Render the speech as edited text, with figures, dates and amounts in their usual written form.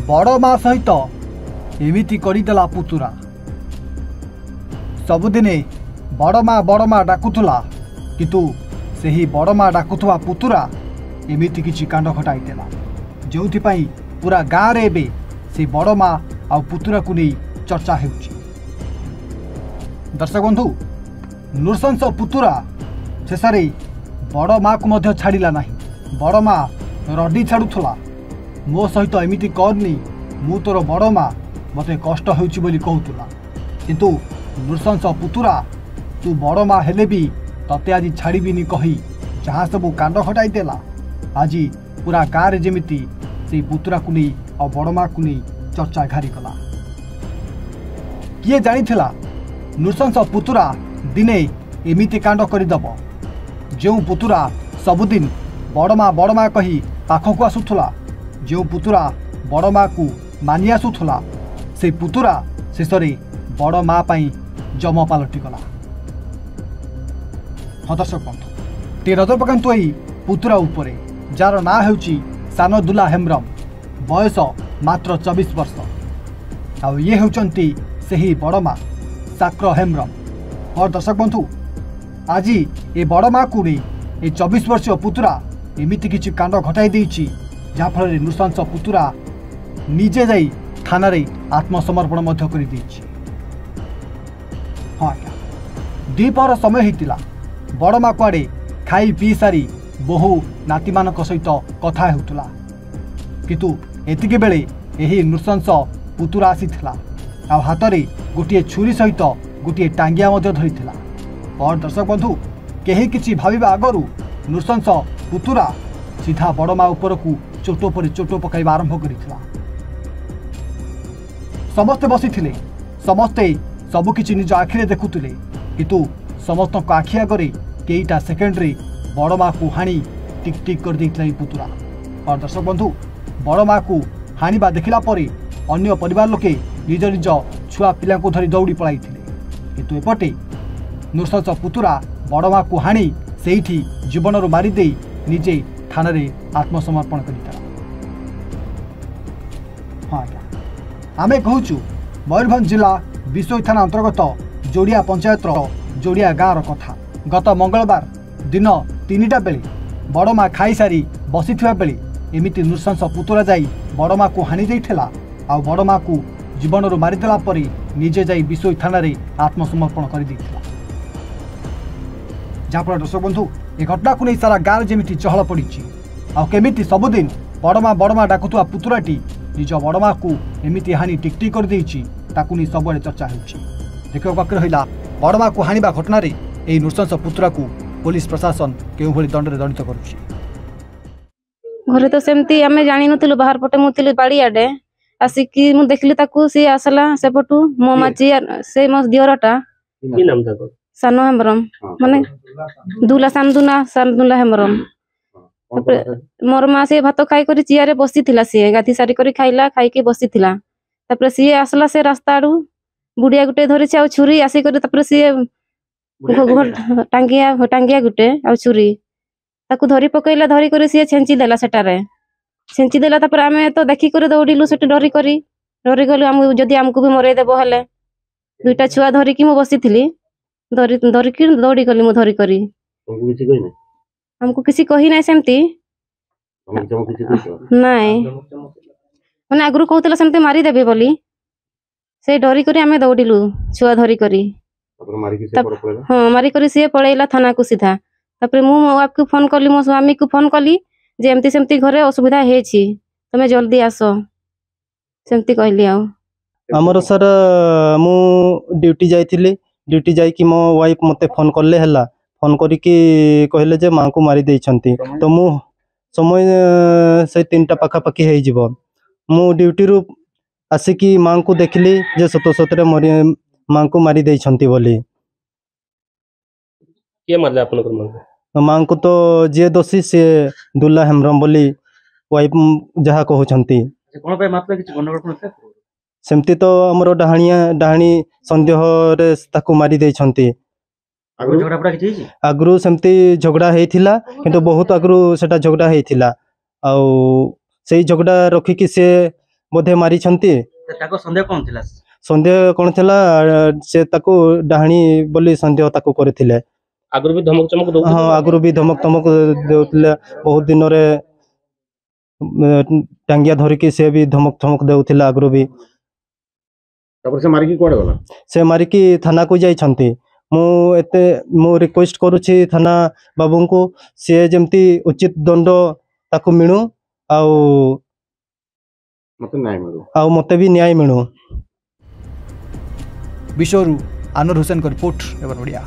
बड़ माँ सहित एमिति करदेला पुतुरा। सबुदिने बड़ माँ डाकुला किंतु सेही बड़ माँ डाकुवा पुतुरा एमिति किछि कांड घटाइदेला जो पूरा गाँव रे एबे से बड़ माँ आ पुतुरा को नहीं चर्चा हेउछि। दर्शक बंधु नृशंस पुतुरा शेषे बड़ माँ को मध्य छाड़िला नहीं। बड़ माँ रडी छाड़ुला मो सहित एमिति करनी मु तोर बड़ माँ मते कष्ट होउछि बोली कहूला किंतु नृशंस पुतुरा तू बड़ माँ हेले भी तते आज छाड़बीनी कही जहाँ सब कांड घटाई देला। आज पूरा गाँव रे जेमिति से पुतुरा को नहीं और बड़ माँ को नहीं चर्चा घारी कला। किए जानिथिला नृशंस पुतुरा दिने एमिति कांड करदब। जो पुतुरा सबुदिन बड़ माँ कही पाखक आसुला, जो पुतुरा बड़ माँ को मानि आसुला से पुतुरा शेष बड़ माँ पाई जम पलटिगला। हाँ दर्शक बंधु टे नजर पकांतु एई पुतुरा उपरे जार ना हेउची सानदुल्ला हेम्ब्रम बयस मात्र 24 वर्ष आउ ये हेउचंती सेही बड़ माँ साक्र हेम्ब्रम। और दर्शक बंधु आज ए बड़ माँ को नहीं 24 वर्षीय पुतुरा एमिति किछि कांड घटाई देइछि जाफल नृशंस पुतुरा निजे जाई थाना रे आत्मसमर्पण मध्य करि देइछि। हाँ आज्ञा दीपर समय हेतिला बड़ माँ कुआड़े खाई पी सारी बहु नाती मानक सहित कथा हेउतला किंतु एतिके बेले एही नृशंस पुतुरा आसीथिला आ हाथ में गोटे छुरी सहित गोटे टांगिया मध्य धरिथिला। और दर्शक बंधु केही किछि भाबिबा आगरु नृशंस पुतुरा सीधा बड़ माँ उपर को चोट पर चोट पकाइबा आरंभ करिथिला। समस्ते बसिथिले, समस्ते सबुकिछि निज आखिरे देखुथिले किंतु समस्त आखि आगे कईटा सेकेंड रे बड़ माँ को हाणी टिक टिक कर देइथिला पुतुरा। और दर्शक बंधु बड़ माँ को हाणिबा देखिला परे अन्य परिवार लोके निज निज छुआ पिला को धरी दौड़ी पलाइथिले किंतु एपटे नृशंस पुतुरा बड़ माँ को हाणी सेठी जीवन रू मारिदे निजे थाना रे आत्मसमर्पण करिता। हाँ आज्ञा आमे कहूचु मयूरभंज जिला विशोई थाना अंतर्गत जोड़िया पंचायत जोड़िया गाँव कथा। गत मंगलवार दिन 3टा बेले बड़ माँ खाई सारी बसिथिबा बेले एमिति नृशंस पुतुरा जाई बड़ माँ को हानि देइथिला आ बड़ माँ को जीवन रू मारिदेला परे निजे जाई विशोई थाना रे आत्मसमर्पण कर देइथिला। जहाँफल दर्शक बंधु ए घटना को नहीं सारा गाँव जेमिति चहल पड़ी आ केमिति सबुदिन बड़ माँ डाकुवा पुतुराटी निज बड़ माँ को एमिति हानि टिक टिक कर देइछि ताकू नहीं सबुआड़े चर्चा होउछि। देखिबा बाकी रहिला बड़ माँ को हानिबा घटना रे एई नृशंस पुतुरा को पुलिस प्रशासन केउ भली दंडरे दंडित करुछि। घरे तो सेमती आमे जानि नथिलु बाहर पटे मुथिलु बाड़ी आडे आसिकी मु देखली ताकू सी आसला सेपटू मो माची से मो दियरटा की नाम ताको सानो हेम्ब्रम माने दुला सानदुला हेम्ब्रम। मोर माँ से भात खाई कर चियारे बसी थिला सी गाधी सारी कर खाइला खाई के बसी थिला तापर सी आसला से रास्ता आडू बुढ़िया गुटे धरी आ छुरी आसिक सी टांगिया गुटे आ छुरी ताकू धरी पकईला धरी कर सी छेंची देला सेटारे छेंची देला तापर आमे तो देखी कर दौड़िलु सेठी डरी गलु आम जदि आमको भी मरई देबो हेले दुईटा छुआ धरिकी मु बसी थिली धरिकी दौड़ी गली मु धरी करी हमको किसी कही ना सेमती नाई माने आगु कहूला सेमती मारी देबे बोली से डरी करी आमे दौड़िलु छुआ धरी करी हाँ मारी करी सी पलैला थाना को सीधा तापर मु मो बाप को फोन कली मो स्वामी को फोन कली जे एमती सेमती घरे असुविधा हेछि तमे जल्दी आसो सेमती कहली। आ हमर सर मु ड्यूटी जाइथिली ड्यूटी जाई कि मो वाइफ मते फोन करले हला फोन करी कि कहले जे मां को मारी देइछंती तो मु समय से 3टा पाखा पाखी हे जिवो मु ड्यूटी रु आसिकी मां को देखली जे सतरे मां को मारी देइछंती बोली। के मारले आपन को मां को तो जे दोषी से दुल्ला हेम्ब्रम बोली वाइफ जहा कहउछंती कोन पे मारले किछ गंडगोल कोन सेमती तो हमरो डाहाणी संदेह रे ताकू मारी देइछंती। आगु झगड़ा पड़ा किछ हिची आगु सेमती झगड़ा हेइथिला किंतु बहुत आगु सेटा झगड़ा हेइथिला आ सेई झगड़ा रखी कि से ବୋଧେ ମାରିଛନ୍ତି। ତାଙ୍କ ସନ୍ଦେହ କଣ ଥିଲା? ସନ୍ଦେହ କଣ ଥିଲା, ସେ ତାକୁ ଡାହାଣୀ ବୋଲି ସନ୍ଦେହ ତାକୁ କରିଥିଲେ। ଆଗରୁ ବି ଧମକ ଚମକ ଦଉଥିଲେ? ହଁ, ଆଗରୁ ବି ଧମକ ଚମକ ଦେଉଥିଲେ। ବହୁତ ଦିନରେ ଟାଙ୍ଗିଆ ଧରିକି ସେ ବି ଧମକ ଚମକ ଦେଉଥିଲା ଆଗରୁ ବି। ତାପରେ ସେ ମାରିକି କୁଆଡେ ଗଲା? ସେ ମାରିକି ଥାନାକୁ ଯାଇଛନ୍ତି। ମୁଁ ରିକ୍ୱେଷ୍ଟ କରୁଛି ଥାନା ବାବୁଙ୍କୁ, ସିଏ ଯେମିତି ଉଚିତ ଦଣ୍ଡ ତାକୁ ମିଳୁ, ଆଉ ମତେ ବି ନ୍ୟାୟ ମିଳୁ। विश्वरू आनूर हुसैन को रिपोर्ट एवं ओडिया।